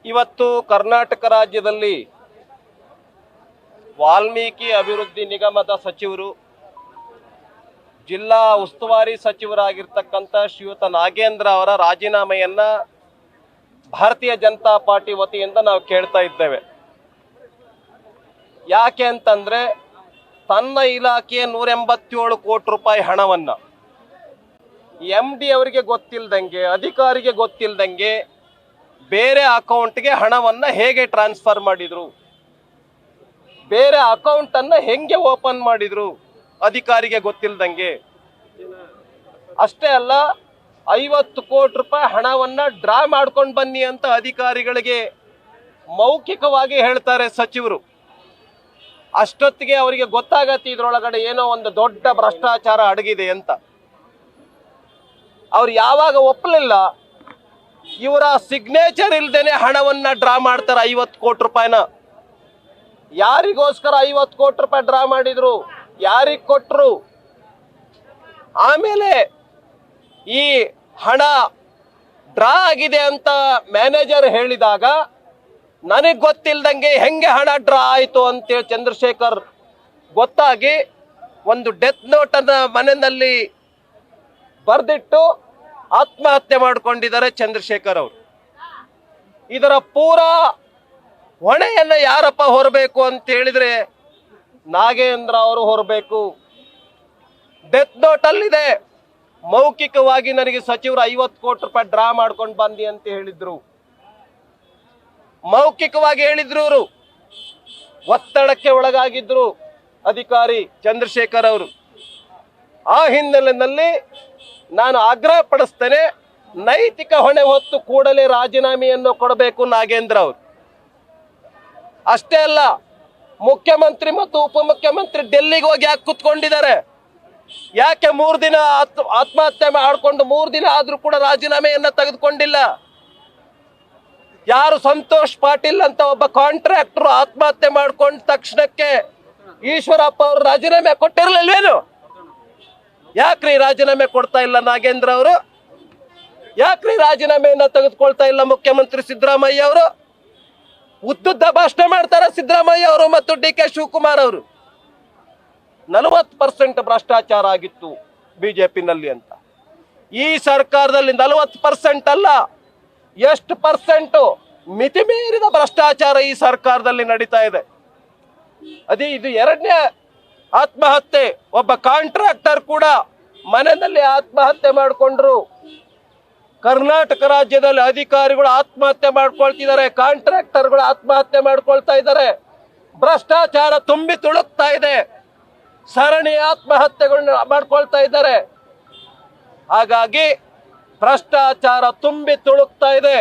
ಇವತ್ತು ಕರ್ನಾಟಕ ರಾಜ್ಯದಲ್ಲಿ ವಾಲ್ಮೀಕಿ ಅಭಿವೃದ್ಧಿ ನಿಗಮದ ಸಚಿವರು, ಜಿಲ್ಲಾ ಉಸ್ತುವಾರಿ ಸಚಿವರಾಗಿರ್ತಕ್ಕಂಥ ಶ್ರೀಯುತ ನಾಗೇಂದ್ರ ಅವರ ರಾಜೀನಾಮೆಯನ್ನ ಭಾರತೀಯ ಜನತಾ ಪಾರ್ಟಿ ವತಿಯಿಂದ ನಾವು ಕೇಳ್ತಾ ಇದ್ದೇವೆ. ಯಾಕೆ ಅಂತಂದ್ರೆ ತನ್ನ ಇಲಾಖೆಯ 187 ಕೋಟಿ ರೂಪಾಯಿ ಹಣವನ್ನ MD ಅವರಿಗೆ ಗೊತ್ತಿಲ್ಲದಂಗೆ, ಅಧಿಕಾರಿಗೆ ಗೊತ್ತಿಲ್ಲದಂಗೆ ಬೇರೆ ಅಕೌಂಟ್ಗೆ ಹಣವನ್ನ ಹೇಗೆ ಟ್ರಾನ್ಸ್ಫರ್ ಮಾಡಿದ್ರು, ಬೇರೆ ಅಕೌಂಟ್ ಅನ್ನ ಹೆಂಗೆ ಓಪನ್ ಮಾಡಿದ್ರು ಅಧಿಕಾರಿಗೆ ಗೊತ್ತಿಲ್ಲದಂಗೆ. ಅಷ್ಟೇ ಅಲ್ಲ, 50 ಕೋಟಿ ರೂಪಾಯಿ ಹಣವನ್ನ ಡ್ರಾ ಮಾಡ್ಕೊಂಡು ಬನ್ನಿ ಅಂತ ಅಧಿಕಾರಿಗಳಿಗೆ ಮೌಖಿಕವಾಗಿ ಹೇಳ್ತಾರೆ ಸಚಿವರು. ಅಷ್ಟೊತ್ತಿಗೆ ಅವರಿಗೆ ಗೊತ್ತಾಗತ್ತೆ ಇದ್ರೊಳಗಡೆ ಏನೋ ಒಂದು ದೊಡ್ಡ ಭ್ರಷ್ಟಾಚಾರ ಅಡಗಿದೆ ಅಂತ. ಅವ್ರು ಯಾವಾಗ ಒಪ್ಪಲಿಲ್ಲ, ಇವರ ಸಿಗ್ನೇಚರ್ ಇಲ್ದೇನೆ ಹಣವನ್ನ ಡ್ರಾ ಮಾಡ್ತಾರೆ 50 ಕೋಟಿ ರೂಪಾಯಿನ. ಯಾರಿಗೋಸ್ಕರ 50 ಕೋಟಿ ರೂಪಾಯಿ ಡ್ರಾ ಮಾಡಿದ್ರು, ಯಾರಿಗೆ ಕೊಟ್ರು, ಆಮೇಲೆ ಈ ಹಣ ಡ್ರಾ ಆಗಿದೆ ಅಂತ ಮ್ಯಾನೇಜರ್ ಹೇಳಿದಾಗ ನನಗೆ ಗೊತ್ತಿಲ್ದಂಗೆ ಹೆಂಗೆ ಹಣ ಡ್ರಾ ಆಯ್ತು ಅಂತೇಳಿ ಚಂದ್ರಶೇಖರ್ ಗೊತ್ತಾಗಿ ಒಂದು ಡೆತ್ ನೋಟ್ ಅನ್ನ ಮನೆಯಲ್ಲಿ ಬರೆದಿಟ್ಟು ಆತ್ಮಹತ್ಯೆ ಮಾಡಿಕೊಂಡಿದ್ದಾರೆ ಚಂದ್ರಶೇಖರ್ ಅವರು. ಇದರ ಪೂರಾ ಹೊಣೆಯನ್ನ ಯಾರಪ್ಪ ಹೊರಬೇಕು ಅಂತ ಹೇಳಿದ್ರೆ ನಾಗೇಂದ್ರ ಅವರು ಹೊರಬೇಕು. ಡೆತ್ ನೋಟ್ ಅಲ್ಲಿದೆ, ಮೌಖಿಕವಾಗಿ ನನಗೆ ಸಚಿವರು 50 ಕೋಟಿ ರೂಪಾಯಿ ಡ್ರಾ ಮಾಡ್ಕೊಂಡು ಬಂದಿ ಅಂತ ಹೇಳಿದ್ರು, ಮೌಖಿಕವಾಗಿ ಹೇಳಿದ್ರು. ಅವರು ಒತ್ತಡಕ್ಕೆ ಒಳಗಾಗಿದ್ರು ಅಧಿಕಾರಿ ಚಂದ್ರಶೇಖರ್ ಅವರು. ಆ ಹಿನ್ನೆಲೆಯಲ್ಲಿ ನಾನು ಆಗ್ರಹ ಪಡಿಸ್ತೇನೆ, ನೈತಿಕ ಹೊಣೆ ಹೊತ್ತು ಕೂಡಲೇ ರಾಜೀನಾಮೆಯನ್ನು ಕೊಡಬೇಕು ನಾಗೇಂದ್ರ ಅವರು. ಅಷ್ಟೇ ಅಲ್ಲ, ಮುಖ್ಯಮಂತ್ರಿ ಮತ್ತು ಉಪಮುಖ್ಯಮಂತ್ರಿ ಡೆಲ್ಲಿಗೆ ಹೋಗಿ ಯಾಕೆ ಕುತ್ಕೊಂಡಿದ್ದಾರೆ? ಯಾಕೆ 3 ದಿನ ಆತ್ಮಹತ್ಯೆ ಮಾಡಿಕೊಂಡು 3 ದಿನ ಆದ್ರೂ ಕೂಡ ರಾಜೀನಾಮೆಯನ್ನ ತೆಗೆದುಕೊಂಡಿಲ್ಲ? ಯಾರು ಸಂತೋಷ್ ಪಾಟೀಲ್ ಅಂತ ಒಬ್ಬ ಕಾಂಟ್ರಾಕ್ಟರ್ ಆತ್ಮಹತ್ಯೆ ಮಾಡ್ಕೊಂಡ ತಕ್ಷಣಕ್ಕೆ ಈಶ್ವರಪ್ಪ ಅವರು ರಾಜೀನಾಮೆ ಕೊಟ್ಟಿರಲಿಲ್ವೇನು? ಯಾಕ್ರಿ ರಾಜೀನಾಮೆ ಕೊಡ್ತಾ ಇಲ್ಲ ನಾಗೇಂದ್ರ ಅವರು? ಯಾಕ್ರಿ ರಾಜೀನಾಮೆಯನ್ನ ತೆಗೆದುಕೊಳ್ತಾ ಇಲ್ಲ ಮುಖ್ಯಮಂತ್ರಿ ಸಿದ್ದರಾಮಯ್ಯ ಅವರು? ಉದ್ದುದ್ದ ಭಾಷಣ ಮಾಡ್ತಾರೆ ಸಿದ್ದರಾಮಯ್ಯ ಅವರು ಮತ್ತು DK ಶಿವಕುಮಾರ್ ಅವರು. 40% ಭ್ರಷ್ಟಾಚಾರ ಆಗಿತ್ತು ಬಿಜೆಪಿನಲ್ಲಿ ಅಂತ. ಈ ಸರ್ಕಾರದಲ್ಲಿ 40% ಅಲ್ಲ, ಎಷ್ಟು ಪರ್ಸೆಂಟ್ ಮಿತಿ ಮೀರಿದ ಭ್ರಷ್ಟಾಚಾರ ಈ ಸರ್ಕಾರದಲ್ಲಿ ನಡೀತಾ ಇದೆ. ಅದೇ ಇದು 2ನೇ ಆತ್ಮಹತ್ಯೆ. ಒಬ್ಬ ಕಾಂಟ್ರಾಕ್ಟರ್ ಕೂಡ ಮನೆಯಲ್ಲಿ ಆತ್ಮಹತ್ಯೆ ಮಾಡಿಕೊಂಡ್ರು. ಕರ್ನಾಟಕ ರಾಜ್ಯದಲ್ಲಿ ಅಧಿಕಾರಿಗಳು ಆತ್ಮಹತ್ಯೆ ಮಾಡ್ಕೊಳ್ತಿದ್ದಾರೆ, ಕಾಂಟ್ರಾಕ್ಟರ್ಗಳು ಆತ್ಮಹತ್ಯೆ ಮಾಡ್ಕೊಳ್ತಾ ಇದ್ದಾರೆ. ಭ್ರಷ್ಟಾಚಾರ ತುಂಬಿ ತುಳುಕ್ತಾ ಇದೆ, ಸರಣಿ ಆತ್ಮಹತ್ಯೆಗಳನ್ನ ಮಾಡ್ಕೊಳ್ತಾ ಇದ್ದಾರೆ. ಹಾಗಾಗಿ ಭ್ರಷ್ಟಾಚಾರ ತುಂಬಿ ತುಳುಕ್ತಾ ಇದೆ.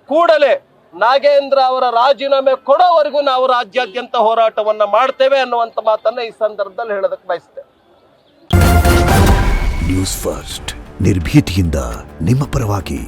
ಕೂಡಲೇ ನಾಗೇಂದ್ರ ಅವರ ರಾಜೀನಾಮೆ ಕೊಡೋವರೆಗೂ ನಾವು ರಾಜ್ಯಾದ್ಯಂತ ಹೋರಾಟವನ್ನ ಮಾಡ್ತೇವೆ ಅನ್ನುವಂತ ಮಾತನ್ನ ಈ ಸಂದರ್ಭದಲ್ಲಿ ಹೇಳೋದಕ್ಕೆ ಬಯಸ್ತೇವೆ. ನ್ಯೂಸ್ ಫಸ್ಟ್, ನಿರ್ಭೀತಿಯಿಂದ ನಿಮ್ಮ ಪರವಾಗಿ.